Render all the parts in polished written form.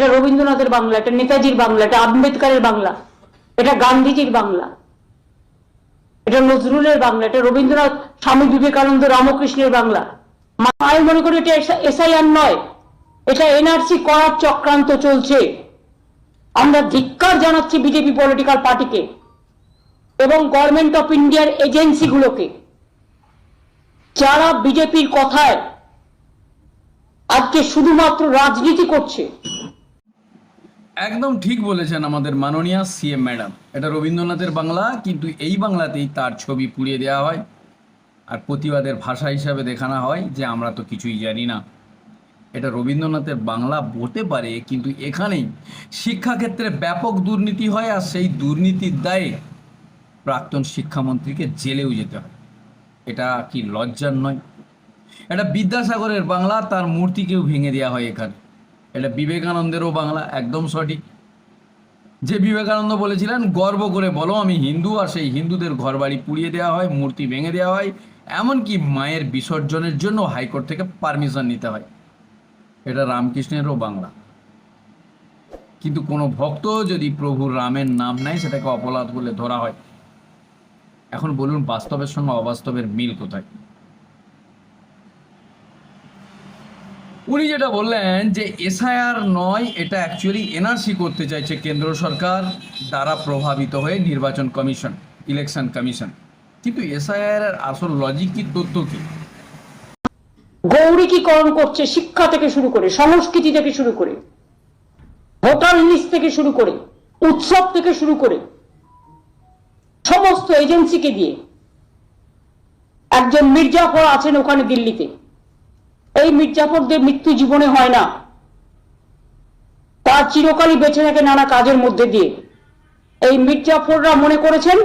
এটা রবীন্দ্রনাথের বাংলা, এটা নেতাজির বাংলা, এটা আম্বেদকরের বাংলা, এটা গান্ধীজির বাংলা, এটা নজরুলের বাংলা, এটা রবীন্দ্রনাথ, স্বামী বিবেকানন্দ, রামকৃষ্ণের বাংলা। আমি মনে করি এটা এসআইআর নয়, এটা এনআরসি করার চক্রান্ত চলছে। আমরা ধিক্কার জানাচ্ছি বিজেপি পলিটিক্যাল পার্টিকে এবং গভর্নমেন্ট অফ ইন্ডিয়ার এজেন্সিগুলোকে, যারা বিজেপির কথায় আজকে শুধুমাত্র রাজনীতি করছে। একদম ঠিক বলেছেন আমাদের মাননীয় সিএম ম্যাডাম। এটা রবীন্দ্রনাথের বাংলা, কিন্তু এই বাংলাতেই তার ছবি পুড়িয়ে দেওয়া হয় আর প্রতিবাদের ভাষা হিসাবে দেখানো হয় যে আমরা তো কিছুই জানি না। এটা রবীন্দ্রনাথের বাংলা হতে পারে, কিন্তু এখানেই শিক্ষাক্ষেত্রে ব্যাপক দুর্নীতি হয় আর সেই দুর্নীতির দায়ে প্রাক্তন শিক্ষামন্ত্রীকে জেলেও যেতে হয়। এটা কি লজ্জার নয়? এটা বিদ্যাসাগরের বাংলা, তার মূর্তিকেও ভেঙে দেওয়া হয় এখানে। এটা বিবেকানন্দেরও বাংলা, একদম সঠিক। যে বিবেকানন্দ বলেছিলেন গর্ব করে বলো আমি হিন্দু, আর সেই হিন্দুদের ঘরবাড়ি পুড়িয়ে দেওয়া হয়, মূর্তি ভেঙে দেওয়া হয়, এমনকি মায়ের বিসর্জনের জন্য হাইকোর্ট থেকে পারমিশন নিতে হয়। এটা রামকৃষ্ণেরও বাংলা। কিন্তু কোনো ভক্ত যদি প্রভু রামের নাম নেয় সেটাকে অপরাধ বলে ধরা হয়। এখন বলুন বাস্তবের সঙ্গে অবাস্তবের মিল কোথায়? উনি যেটা বললেন যে এসআইআর নয়, এটা অ্যাকচুয়ালি এনআরসি করতে চাইছে কেন্দ্র সরকার দ্বারা প্রভাবিত হয়ে নির্বাচন কমিশন, ইলেকশন কমিশন। কিন্তু এসআইআর এর আসল লজিক কি, তথ্য কি? গৌরীকরণ করছে শিক্ষা থেকে শুরু করে, সংস্কৃতি থেকে শুরু করে, ভোটার লিস্ট থেকে শুরু করে, উৎসব থেকে শুরু করে সমস্ত এজেন্সিকে দিয়ে। একজন মির্জাফর আছেন ওখানে দিল্লিতে, এই মির্জাফরদের মৃত্যু জীবনে হয় না, তার চিরকালই বেঁচে থাকে নানা কাজের মধ্যে দিয়ে। এই মির্জাফররা মনে করেছেন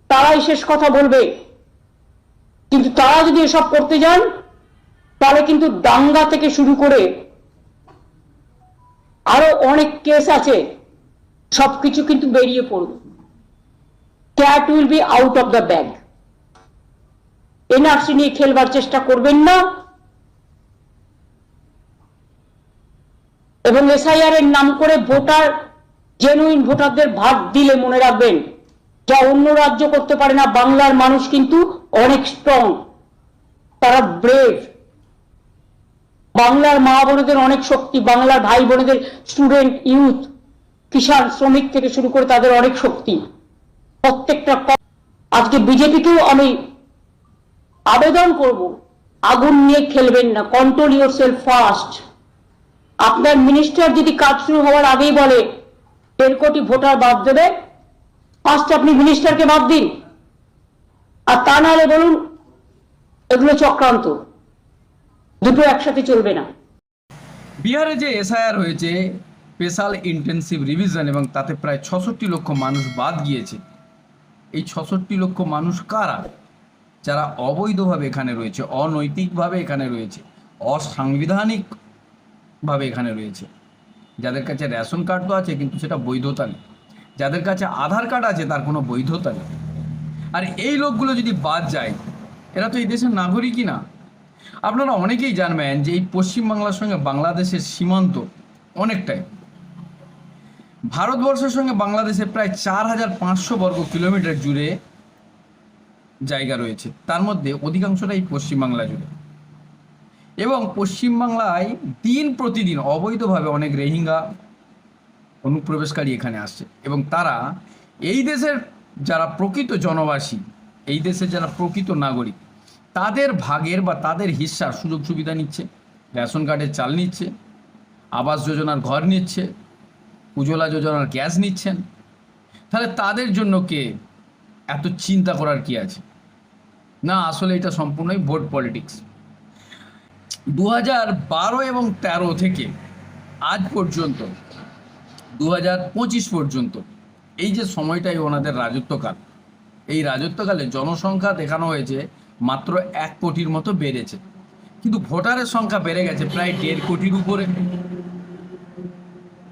তারাই শেষ কথা বলবে, কিন্তু তারা যদি এসব করতে যান তাহলে কিন্তু দাঙ্গা থেকে শুরু করে আরো অনেক কেস আছে, সবকিছু কিন্তু বেরিয়ে পড়বে। Cat will be out of the bag. NRC নিয়ে খেলবার চেষ্টা করবেন না, এবং এসআইআর এর নাম করে ভোটার, জেনুইন ভোটারদের ভাগ দিলে মনে রাখবেন যা অন্য রাজ্য করতে পারে না, বাংলার মানুষ কিন্তু অনেক স্ট্রং, তারা ব্রেভ। বাংলার মা বোনদের অনেক শক্তি, বাংলার ভাই বোনদের, স্টুডেন্ট, ইউথ, কিষাণ, শ্রমিক থেকে শুরু করে তাদের অনেক শক্তি। প্রত্যেকটা আজকে বিজেপিকেও আমি আবেদন করব, আগুন নিয়ে খেলবেন না, কন্ট্রোল ইউর সেলফ ফার্স্ট। আপনার মিনিস্টার যদি কাজ শুরু হওয়ার আগেই বলে 1.5 কোটি ভোটার বাদ দেবে, ফার্স্ট আপনি মিনিস্টারকে বাদ দিন, আর তা নাহলে বলুন এগুলো চক্রান্ত। দুটো একসাথে চলবে না। বিহারে যে এসআইআর হয়েছে, স্পেশাল ইন্টেন্সিভ রিভিশন, এবং তাতে প্রায় 66 লক্ষ মানুষ বাদ গিয়েছে। এই 66 লক্ষ মানুষ কারা? যারা অবৈধভাবে এখানে রয়েছে, অনৈতিকভাবে এখানে রয়েছে, অসাংবিধানিকভাবে এখানে রয়েছে, যাদের কাছে রেশন কার্ড তো আছে কিন্তু সেটা বৈধতা নেই, যাদের কাছে আধার কার্ড আছে তার কোনো বৈধতা নেই। আর এই লোকগুলো যদি বাদ যায়, এরা তো এই দেশের নাগরিকই না। আপনারা অনেকেই জানবেন যে এই পশ্চিমবাংলার সঙ্গে বাংলাদেশের সীমান্ত অনেকটাই। ভারতবর্ষের সঙ্গে বাংলাদেশের প্রায় 4500 বর্গ কিলোমিটার জুড়ে জায়গা রয়েছে, তার মধ্যে অধিকাংশটাই পশ্চিমবাংলা জুড়ে। এবং পশ্চিমবাংলায় দিন প্রতিদিন অবৈধভাবে অনেক রোহিঙ্গা অনুপ্রবেশকারী এখানে আসছে, এবং তারা এই দেশের যারা প্রকৃত জনবাসী, এই দেশের যারা প্রকৃত নাগরিক, তাদের ভাগের বা তাদের হিস্সার সুযোগ সুবিধা নিচ্ছে। রেশন কার্ডের চাল নিচ্ছে, আবাস যোজনার ঘর নিচ্ছে, উজ্জ্বলা যোজনার গ্যাস নিচ্ছেন। তাহলে তাদের জন্য কে এত চিন্তা করার কি আছে? না, আসলে এটা সম্পূর্ণই ভোট পলিটিক্স। 2012 এবং 13 থেকে আজ পর্যন্ত 2025 পর্যন্ত এই যে সময়টাই ওনাদের রাজত্বকাল, এই রাজত্বকালে জনসংখ্যা দেখানো হয়েছে মাত্র 1 কোটির মতো বেড়েছে, কিন্তু ভোটারের সংখ্যা বেড়ে গেছে প্রায় 1.5 কোটির উপরে।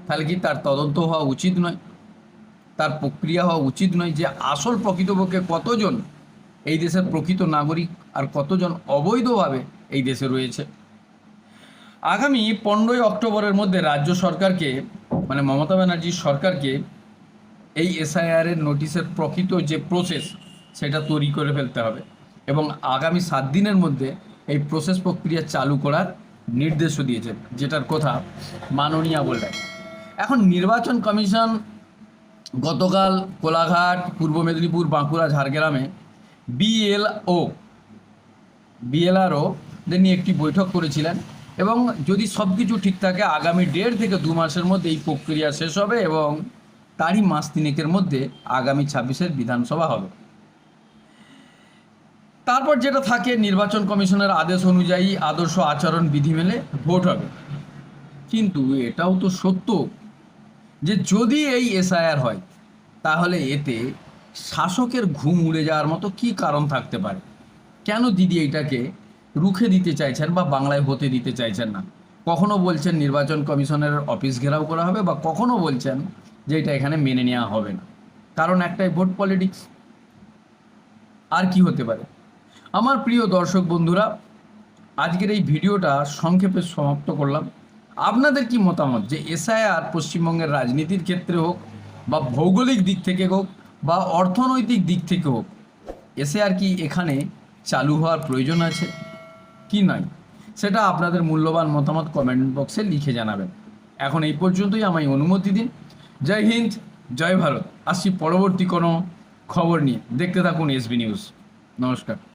তাহলে কি তার তদন্ত হওয়া উচিত নয়? তার প্রক্রিয়া হওয়া উচিত নয় যে আসল প্রকৃতপক্ষে কতজন এই দেশের প্রকৃত নাগরিক আর কতজন অবৈধভাবে এই দেশে রয়েছে? আগামী 15ই অক্টোবরের মধ্যে রাজ্য সরকারকে মানে মমতা ব্যানার্জির সরকারকে এই এসআইআর এর নোটিশের প্রকৃত যে প্রসেস সেটা তৈরি করে ফেলতে হবে এবং আগামী 7 দিনের মধ্যে এই প্রসেস প্রক্রিয়া চালু করার নির্দেশও দিয়েছেন, যেটার কথা মাননীয়া বললেন। এখন নির্বাচন কমিশন গতকাল কোলাঘাট, পূর্ব মেদিনীপুর, বাঁকুড়া, ঝাড়গ্রামে বিএলআরওদের নিয়ে একটি বৈঠক করেছিলেন এবং যদি সব কিছু ঠিক থাকে আগামী 1.5 থেকে 2 মাসের মধ্যে এই প্রক্রিয়া শেষ হবে এবং তারই মাস তিনেকের মধ্যে আগামী 26-এর বিধানসভা হবে। তারপর যেটা থাকে, নির্বাচন কমিশনের আদেশ অনুযায়ী আদর্শ আচরণ বিধি মেনে ভোট হবে। কিন্তু এটাও তো সত্য যে যদি এই এসআইআর হয় তাহলে এতে শাসকের ঘুম উড়ে যাওয়ার মতো কি কারণ থাকতে পারে? কেন দিদি এইটাকে রুখে দিতে চাইছেন বা বাংলায় হতে দিতে চাইছেন না? কখনো বলছেন নির্বাচন কমিশনের অফিস ঘেরাও করা হবে বা কখনো বলছেন যে এটা এখানে মেনে নেওয়া হবে না। কারণ একটাই, ভোট পলিটিক্স। আর কি হতে পারে? আমার প্রিয় দর্শক বন্ধুরা, আজকের এই ভিডিওটা সংক্ষেপে সমাপ্ত করলাম। আপনাদের কি মতামত যে এসআইআর পশ্চিমবঙ্গের রাজনীতির ক্ষেত্রে হোক বা ভৌগোলিক দিক থেকে হোক বা অর্থনৈতিক দিক থেকে হোক, এসআইআর কি এখানে চালু হওয়ার প্রয়োজন আছে কি নয়, সেটা আপনাদের মূল্যবান মতামত কমেন্ট বক্সে লিখে জানাবেন। এখন এই পর্যন্তই, আমায় অনুমতি দিন। জয় হিন্দ, জয় ভারত। আসছি পরবর্তী কোনো খবর নিয়ে। দেখতে থাকুন এসবি নিউজ। নমস্কার।